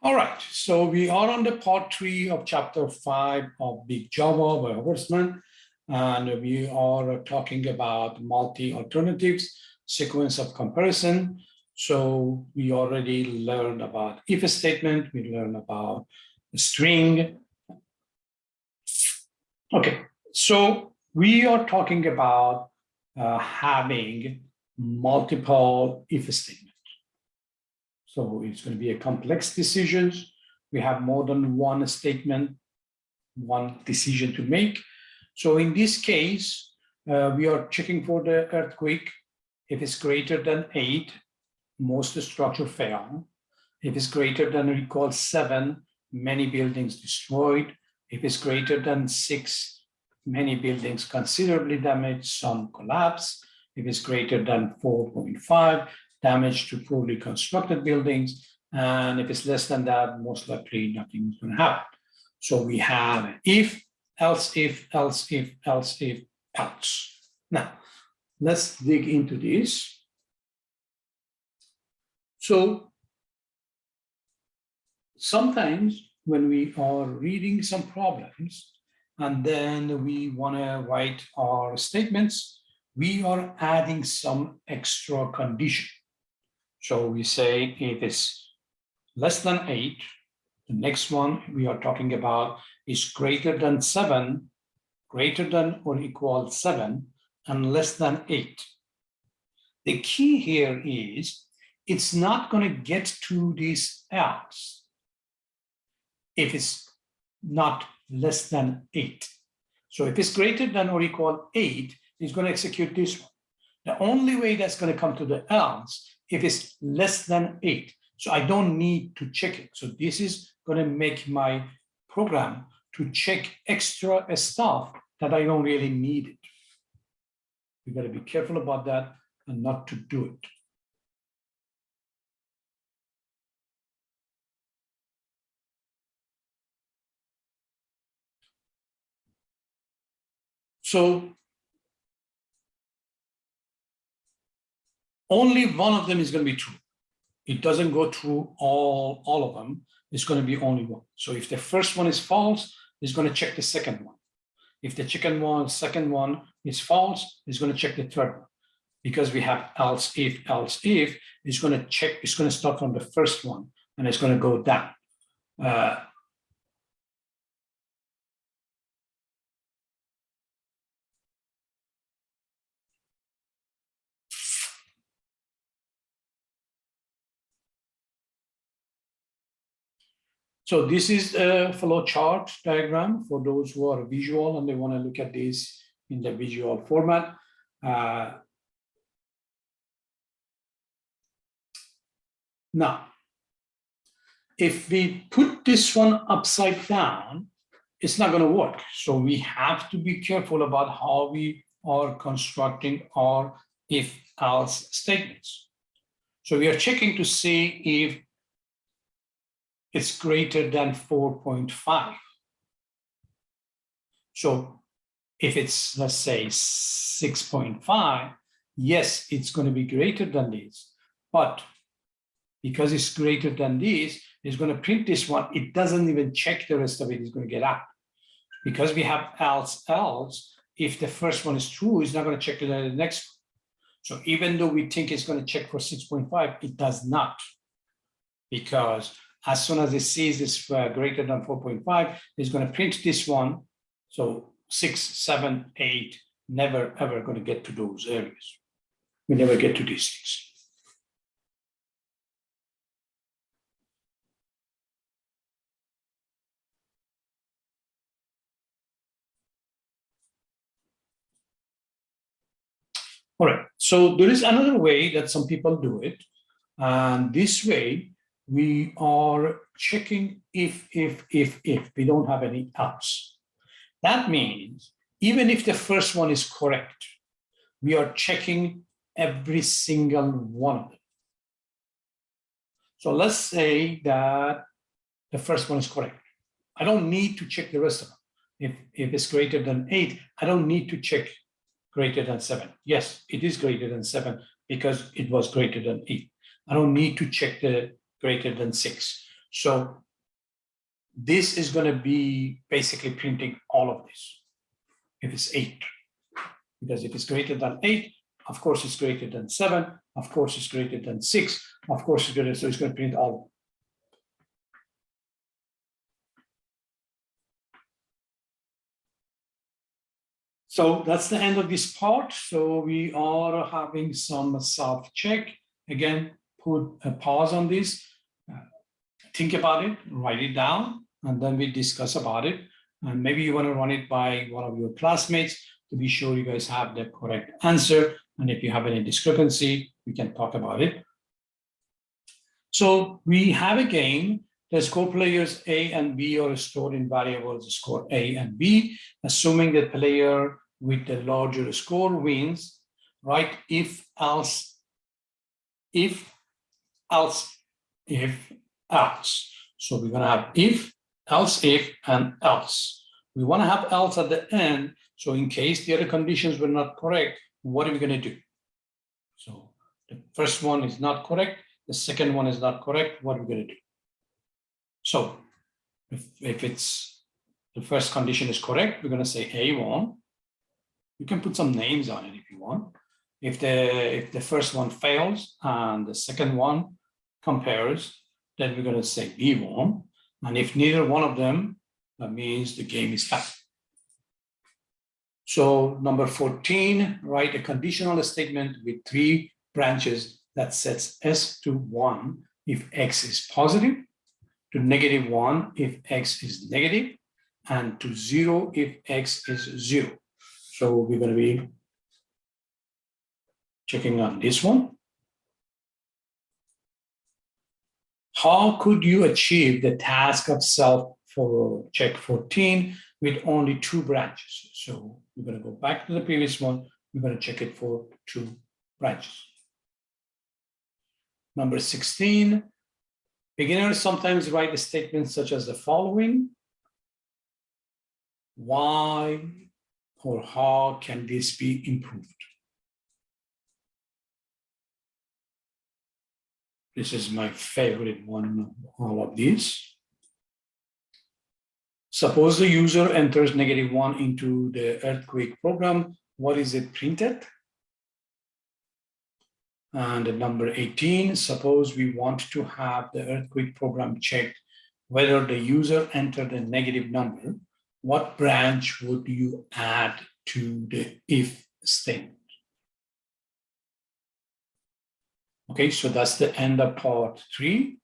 All right, so we are on the part 3 of chapter 5 of Big Java by Horstman, and we are talking about multi-alternatives, sequence of comparison. So we already learned about if statement, we learned about string. Okay, so we are talking about having multiple if statements. So it's going to be a complex decisions. We have more than one statement, one decision to make. So in this case, we are checking for the earthquake. If it's greater than 8, most structure fail. If it's greater than or equal 7, many buildings destroyed. If it's greater than 6, many buildings considerably damaged, some collapse. If it's greater than 4.5, damage to poorly constructed buildings. And if it's less than that, most likely nothing is going to happen. So we have if, else if, else if, else if, else. Now, let's dig into this. So sometimes when we are reading some problems and then we want to write our statements, we are adding some extra condition. So we say if it's less than 8, the next one we are talking about is greater than 7, greater than or equal 7, and less than 8. The key here is it's not going to get to this else if it's not less than 8. So if it's greater than or equal 8, it's going to execute this one. The only way that's going to come to the else if it's less than 8. So I don't need to check it. So this is going to make my program to check extra stuff that I don't really need it. You got to be careful about that and not to do it. So only one of them is going to be true. It doesn't go through all of them. It's going to be only one. So if the first one is false, it's going to check the second one. If the second one is false, it's going to check the third one. Because we have else if, it's going to check, it's going to start from the first one and it's going to go down. So this is a flow chart diagram for those who are visual and they want to look at this in the visual format. Now, if we put this one upside down, it's not going to work. So we have to be careful about how we are constructing our if-else statements. So we are checking to see if it's greater than 4.5. So if it's, let's say, 6.5, yes, it's going to be greater than this. But because it's greater than this, it's going to print this one. It doesn't even check the rest of it. It's going to get out. Because we have else, if the first one is true, it's not going to check the next one. So even though we think it's going to check for 6.5, it does not. Because as soon as it sees this greater than 4.5, it's going to print this one. So 6, 7, 8, never ever going to get to those areas. We never get to these things. All right, so there is another way that some people do it. And this way, we are checking if. We don't have any else. That means even if the first one is correct, we are checking every single one of them. So let's say that the first one is correct. I don't need to check the rest of them. If it's greater than 8, I don't need to check greater than 7. Yes, it is greater than 7 because it was greater than 8. I don't need to check the greater than 6. So this is going to be basically printing all of this if it's 8. Because if it's greater than 8, of course it's greater than 7, of course it's greater than 6, of course it's greater, so it's going to print all of them. So that's the end of this part. So we are having some self-check. Again, put a pause on this, think about it, write it down, and then we discuss about it. And maybe you want to run it by one of your classmates to be sure you guys have the correct answer. And if you have any discrepancy, we can talk about it. So we have a game. The score players A and B are stored in variables score A and B, assuming the player with the larger score wins, right? If, else, if, else, if, else. So we're gonna have if, else, if, and else. We wanna have else at the end, so in case the other conditions were not correct, what are we gonna do? So the first one is not correct, the second one is not correct, what are we gonna do? So if it's the first condition is correct, we're gonna say A won. You can put some names on it if you want. If the first one fails and the second one compares, then we're gonna say B won. And if neither one of them, that means the game is tied. So number 14, write a conditional statement with 3 branches that sets S to 1 if X is positive, to -1 if X is negative, and to 0 if X is 0. So we're going to be checking on this one. How could you achieve the task of self for check 14 with only 2 branches? So we're going to go back to the previous one. We're going to check it for 2 branches. Number 16, beginners sometimes write a statement such as the following. Why or how can this be improved? This is my favorite one, all of these. Suppose the user enters -1 into the earthquake program. What is it printed? And number 18, suppose we want to have the earthquake program checked whether the user entered a negative number. What branch would you add to the if statement? Okay, so that's the end of part 3.